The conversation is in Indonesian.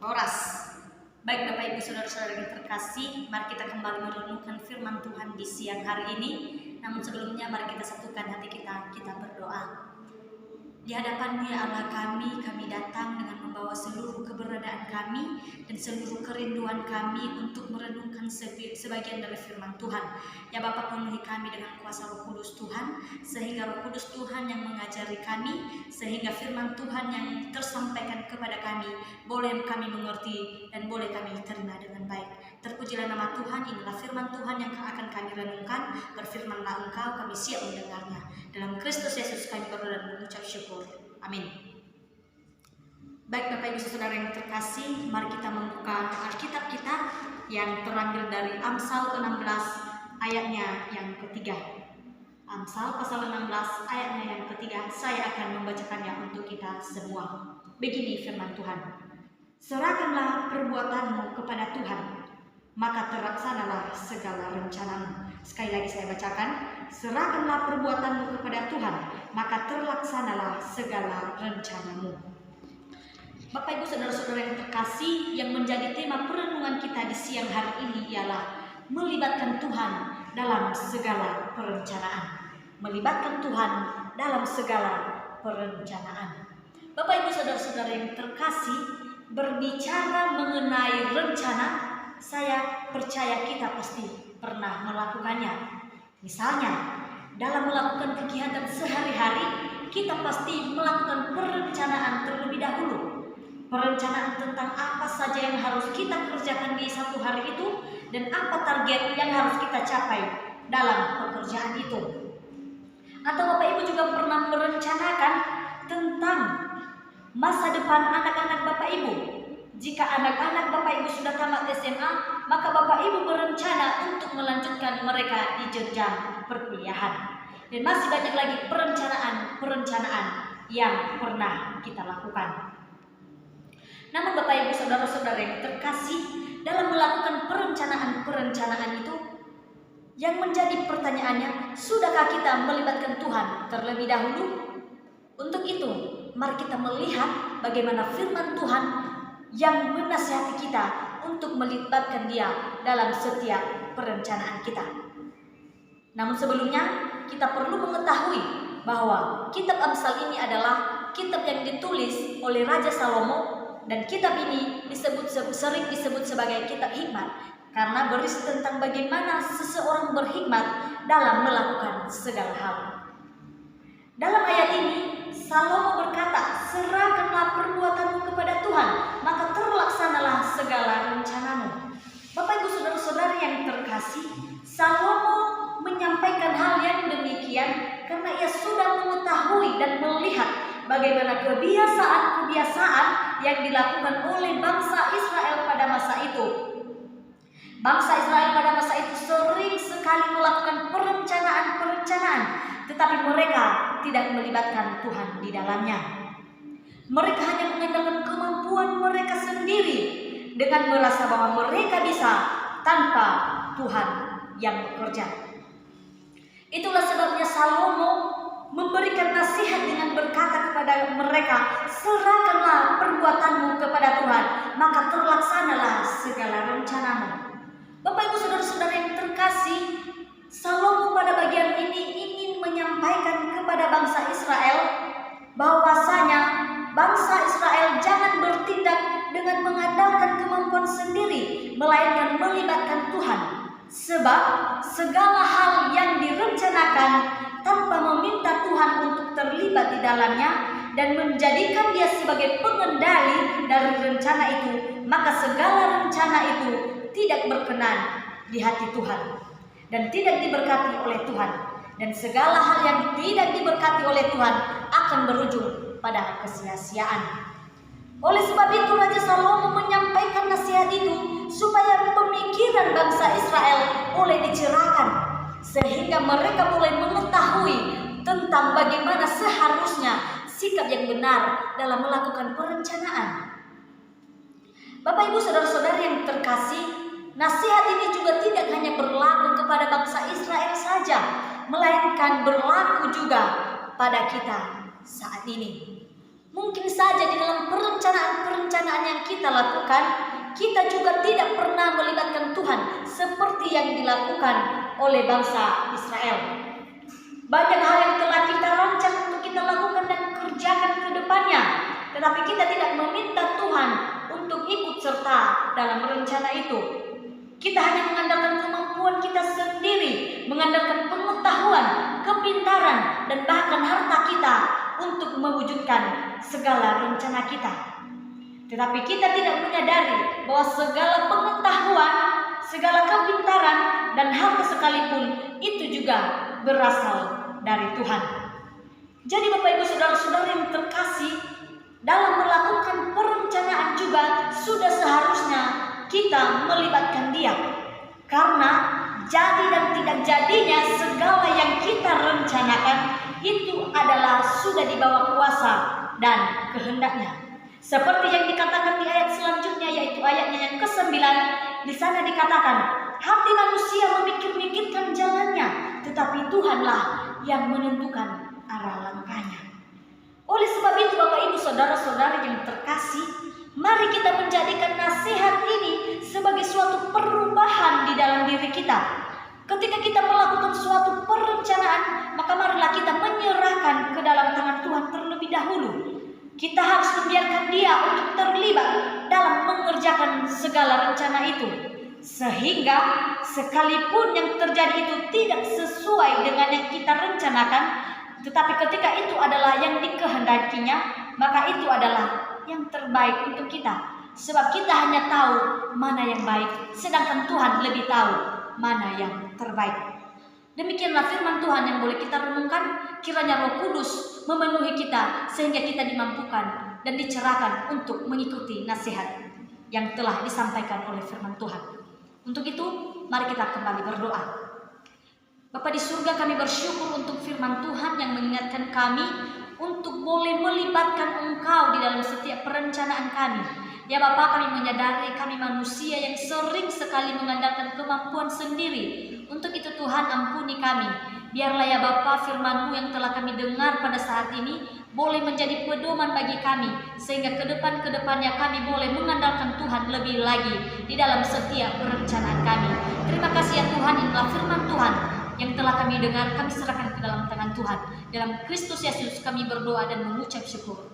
Horas. Baik Bapak Ibu Saudara-saudara yang terkasih, mari kita kembali merenungkan firman Tuhan di siang hari ini. Namun sebelumnya mari kita satukan hati kita berdoa. Di hadapan-Nya Allah kami datang dengan membawa seluruh keberadaan kami dan seluruh kerinduan kami untuk merenungkan sebagian dari firman Tuhan. Ya Bapa, penuhi kami dengan kuasa Roh Kudus Tuhan, sehingga Roh Kudus Tuhan yang mengajari kami, sehingga firman Tuhan yang tersampaikan kepada kami boleh kami mengerti dan boleh kami terima dengan baik. Terpujilah nama Tuhan. Inilah firman Tuhan yang akan kami renungkan. Berfirmanlah Engkau, kami siap mendengarnya. Dalam Kristus Yesus kami berdoa dan mengucap syukur. Amin. Baik Bapak Ibu Saudara yang terkasih, mari kita membuka Alkitab kita yang terambil dari Amsal 16 ayatnya yang ketiga. Amsal pasal 16 ayatnya yang ketiga. Saya akan membacakannya untuk kita semua. Begini firman Tuhan. Serahkanlah perbuatanmu kepada Tuhan, maka terlaksanalah segala rencanamu. Sekali lagi saya bacakan. Serahkanlah perbuatanmu kepada Tuhan, maka terlaksanalah segala rencanamu. Bapak Ibu Saudara-saudara yang terkasih, yang menjadi tema perenungan kita di siang hari ini ialah melibatkan Tuhan dalam segala perencanaan. Melibatkan Tuhan dalam segala perencanaan. Bapak Ibu Saudara-saudara yang terkasih, berbicara mengenai rencana, saya percaya kita pasti pernah melakukannya. Misalnya, dalam melakukan kegiatan sehari-hari, kita pasti melakukan perencanaan terlebih dahulu. Perencanaan tentang apa saja yang harus kita kerjakan di satu hari itu dan apa target yang harus kita capai dalam pekerjaan itu. Atau Bapak Ibu juga pernah merencanakan tentang masa depan anak-anak Bapak Ibu. Jika anak-anak Bapak Ibu sudah tamat SMA, maka Bapak Ibu berencana untuk melanjutkan mereka di jenjang perkuliahan. Dan masih banyak lagi perencanaan yang pernah kita lakukan. Namun Bapak Ibu Saudara-saudara yang terkasih, dalam melakukan perencanaan itu, yang menjadi pertanyaannya, sudahkah kita melibatkan Tuhan terlebih dahulu? Untuk itu, mari kita melihat bagaimana firman Tuhan yang menasihati kita untuk melibatkan Dia dalam setiap perencanaan kita. Namun sebelumnya, kita perlu mengetahui bahwa kitab Amsal ini adalah kitab yang ditulis oleh Raja Salomo, dan kitab ini sering disebut sebagai kitab hikmat karena berisi tentang bagaimana seseorang berhikmat dalam melakukan segala hal. Dalam ayat ini, Salomo berkata, serahkanlah perbuatanmu kepada Tuhan, maka terlaksanalah segala rencanamu. Bapak Ibu Saudara-saudara yang terkasih, Salomo menyampaikan hal yang demikian karena ia sudah mengetahui dan melihat bagaimana kebiasaan-kebiasaan yang dilakukan oleh bangsa Israel pada masa itu. Bangsa Israel pada masa itu sering sekali melakukan perencanaan, tetapi mereka tidak melibatkan Tuhan di dalamnya. Mereka hanya mengandalkan kemampuan mereka sendiri dengan merasa bahwa mereka bisa tanpa Tuhan yang bekerja. Itulah sebabnya Salomo memberikan nasihat dengan berkata kepada mereka, serahkanlah perbuatanmu kepada Tuhan, maka terlaksanalah segala rencanamu. Bapak Ibu Saudara-saudara yang terkasih, Salomo pada bagian ini ingin menyampaikan kepada bangsa Israel bahwasanya bangsa Israel jangan bertindak dengan mengandalkan kemampuan sendiri, melainkan melibatkan Tuhan. Sebab segala hal yang direncanakan tanpa meminta Tuhan untuk terlibat di dalamnya dan menjadikan Dia sebagai pengendali dari rencana itu, maka segala rencana itu tidak berkenan di hati Tuhan dan tidak diberkati oleh Tuhan. Dan segala hal yang tidak diberkati oleh Tuhan akan berujung pada kesia-siaan. Oleh sebab itu Raja Salomo menyampaikan nasihat itu supaya pemikiran bangsa Israel boleh dicerahkan, sehingga mereka boleh mengetahui tentang bagaimana seharusnya sikap yang benar dalam melakukan perencanaan. Bapak Ibu Saudara-saudara yang terkasih, nasihat ini juga tidak hanya berlaku kepada bangsa Israel saja, melainkan berlaku juga pada kita saat ini. Mungkin saja di dalam perencanaan yang kita lakukan, kita juga tidak pernah melibatkan Tuhan seperti yang dilakukan oleh bangsa Israel. Banyak hal yang telah kita rancang untuk kita lakukan dan kerjakan ke depannya, tetapi kita tidak meminta Tuhan untuk ikut serta dalam rencana itu. Kita hanya mengandalkan kemampuan kita sendiri, mengandalkan pengetahuan, kepintaran, dan bahkan harta kita untuk mewujudkan segala rencana kita. Tetapi kita tidak menyadari bahwa segala pengetahuan, segala kepintaran, dan harta sekalipun itu juga berasal dari Tuhan. Jadi Bapak Ibu Saudara-saudara yang terkasih, dalam melakukan perencanaan juga sudah seharusnya kita melibatkan Dia. Karena jadi dan tidak jadinya segala yang kita rencanakan itu adalah sudah di bawah kuasa dan kehendaknya. Seperti yang dikatakan di ayat selanjutnya, yaitu ayatnya yang ke-9, di sana dikatakan, hati manusia memikir-mikirkan jalannya, tetapi Tuhanlah yang menentukan arah langkahnya. Oleh sebab itu Bapak Ibu Saudara-saudara yang terkasih, mari kita menjadikan nasihat ini sebagai suatu perubahan di dalam diri kita. Ketika kita melakukan suatu perencanaan, maka marilah kita menyerahkan ke dalam tangan Tuhan terlebih dahulu. Kita harus membiarkan Dia untuk terlibat dalam mengerjakan segala rencana itu. Sehingga sekalipun yang terjadi itu tidak sesuai dengan yang kita rencanakan, tetapi ketika itu adalah yang dikehendakinya, maka itu adalah yang terbaik untuk kita. Sebab kita hanya tahu mana yang baik, sedangkan Tuhan lebih tahu mana yang terbaik. Demikianlah firman Tuhan yang boleh kita renungkan. Kiranya Roh Kudus memenuhi kita sehingga kita dimampukan dan dicerahkan untuk mengikuti nasihat yang telah disampaikan oleh firman Tuhan. Untuk itu, mari kita kembali berdoa. Bapa di surga, kami bersyukur untuk firman Tuhan yang mengingatkan kami untuk boleh melibatkan Engkau di dalam setiap perencanaan kami. Ya Bapa, kami menyadari kami manusia yang sering sekali mengandalkan kemampuan sendiri. Untuk itu Tuhan, ampuni kami. Biarlah ya Bapa, firman-Mu yang telah kami dengar pada saat ini boleh menjadi pedoman bagi kami, sehingga kedepannya kami boleh mengandalkan Tuhan lebih lagi di dalam setiap perencanaan kami. Terima kasih ya Tuhan, inilah firman Tuhan yang telah kami dengar, kami serahkan ke dalam tangan Tuhan. Dalam Kristus Yesus kami berdoa dan mengucap syukur.